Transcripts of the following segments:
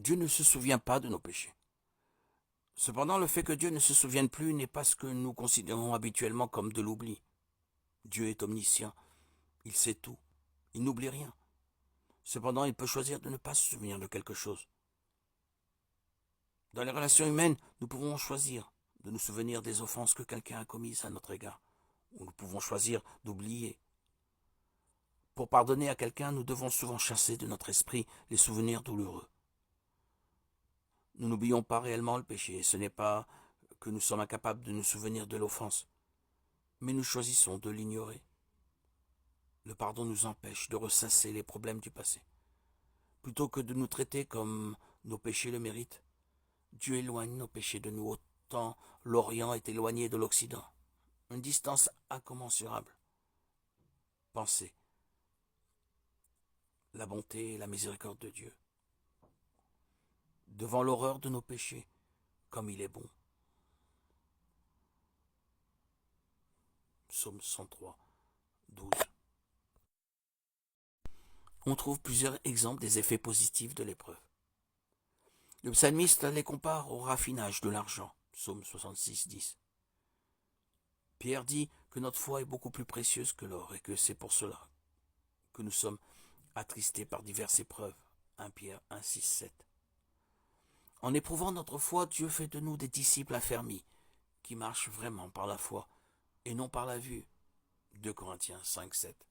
Dieu ne se souvient pas de nos péchés. Cependant, le fait que Dieu ne se souvienne plus n'est pas ce que nous considérons habituellement comme de l'oubli. Dieu est omniscient, il sait tout, il n'oublie rien. Cependant, il peut choisir de ne pas se souvenir de quelque chose. Dans les relations humaines, nous pouvons choisir de nous souvenir des offenses que quelqu'un a commises à notre égard, ou nous pouvons choisir d'oublier. Pour pardonner à quelqu'un, nous devons souvent chasser de notre esprit les souvenirs douloureux. Nous n'oublions pas réellement le péché, ce n'est pas que nous sommes incapables de nous souvenir de l'offense, mais nous choisissons de l'ignorer. Le pardon nous empêche de ressasser les problèmes du passé. Plutôt que de nous traiter comme nos péchés le méritent, Dieu éloigne nos péchés de nous autant l'Orient est éloigné de l'Occident. Une distance incommensurable. Pensez la bonté et la miséricorde de Dieu. Devant l'horreur de nos péchés, comme il est bon. Psaume 103, 12. On trouve plusieurs exemples des effets positifs de l'épreuve. Le psalmiste les compare au raffinage de l'argent. Psaume 66, 10. Pierre dit que notre foi est beaucoup plus précieuse que l'or et que c'est pour cela que nous sommes attristés par diverses épreuves. 1 Pierre 1, 6, 7. En éprouvant notre foi, Dieu fait de nous des disciples affermis, qui marchent vraiment par la foi et non par la vue. 2 Corinthiens 5, 7.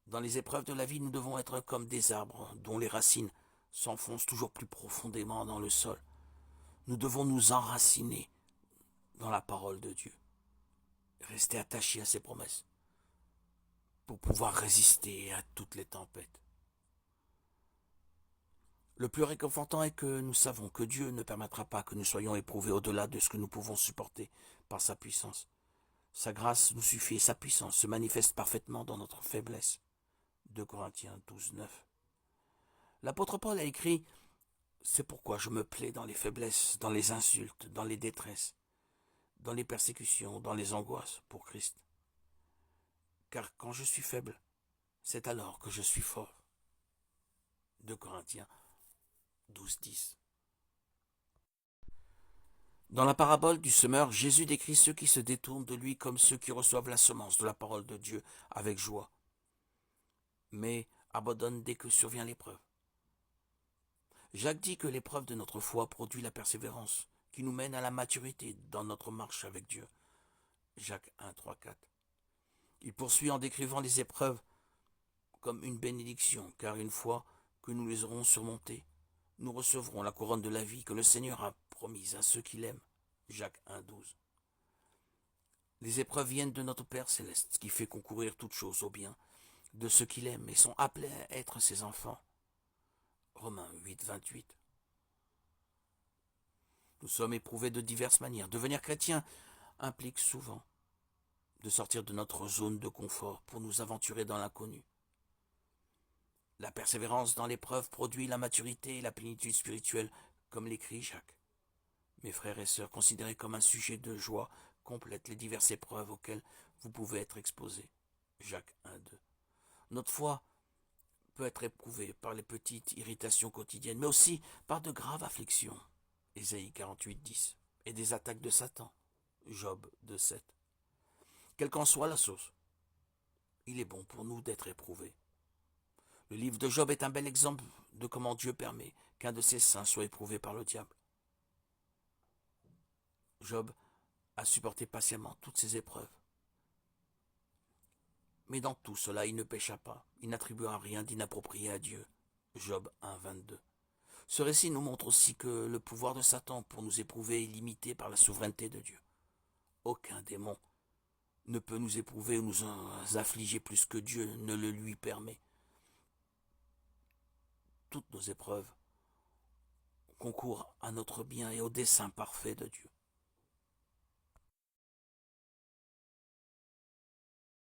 Dans les épreuves de la vie, nous devons être comme des arbres dont les racines s'enfoncent toujours plus profondément dans le sol. Nous devons nous enraciner dans la parole de Dieu, rester attachés à ses promesses pour pouvoir résister à toutes les tempêtes. Le plus réconfortant est que nous savons que Dieu ne permettra pas que nous soyons éprouvés au-delà de ce que nous pouvons supporter par sa puissance. Sa grâce nous suffit et sa puissance se manifeste parfaitement dans notre faiblesse. 2 Corinthiens 12, 9. L'apôtre Paul a écrit « C'est pourquoi je me plais dans les faiblesses, dans les insultes, dans les détresses, dans les persécutions, dans les angoisses pour Christ. Car quand je suis faible, c'est alors que je suis fort. » 2 Corinthiens 12, 10. Dans la parabole du semeur, Jésus décrit ceux qui se détournent de lui comme ceux qui reçoivent la semence de la parole de Dieu avec joie, mais abandonnent dès que survient l'épreuve. Jacques dit que l'épreuve de notre foi produit la persévérance, qui nous mène à la maturité dans notre marche avec Dieu. Jacques 1, 3, 4. Il poursuit en décrivant les épreuves comme une bénédiction, car une fois que nous les aurons surmontées, nous recevrons la couronne de la vie que le Seigneur a promise à ceux qui l'aiment. Jacques 1, 12. Les épreuves viennent de notre Père céleste, qui fait concourir toutes choses au bien de ceux qui l'aiment et sont appelés à être ses enfants. Romains 8, 28. Nous sommes éprouvés de diverses manières. Devenir chrétien implique souvent de sortir de notre zone de confort pour nous aventurer dans l'inconnu. La persévérance dans l'épreuve produit la maturité et la plénitude spirituelle, comme l'écrit Jacques. Mes frères et sœurs, considérez comme un sujet de joie complète les diverses épreuves auxquelles vous pouvez être exposés. Jacques 1, 2. Notre foi peut être éprouvée par les petites irritations quotidiennes, mais aussi par de graves afflictions. Ésaïe 48, 10. Et des attaques de Satan. Job 2, 7. Quelle qu'en soit la source, il est bon pour nous d'être éprouvés. Le livre de Job est un bel exemple de comment Dieu permet qu'un de ses saints soit éprouvé par le diable. Job a supporté patiemment toutes ces épreuves. Mais dans tout cela, il ne pécha pas. Il n'attribua rien d'inapproprié à Dieu. Job 1, 22. Ce récit nous montre aussi que le pouvoir de Satan pour nous éprouver est limité par la souveraineté de Dieu. Aucun démon ne peut nous éprouver ou nous affliger plus que Dieu ne le lui permet. Toutes nos épreuves concourent à notre bien et au dessein parfait de Dieu.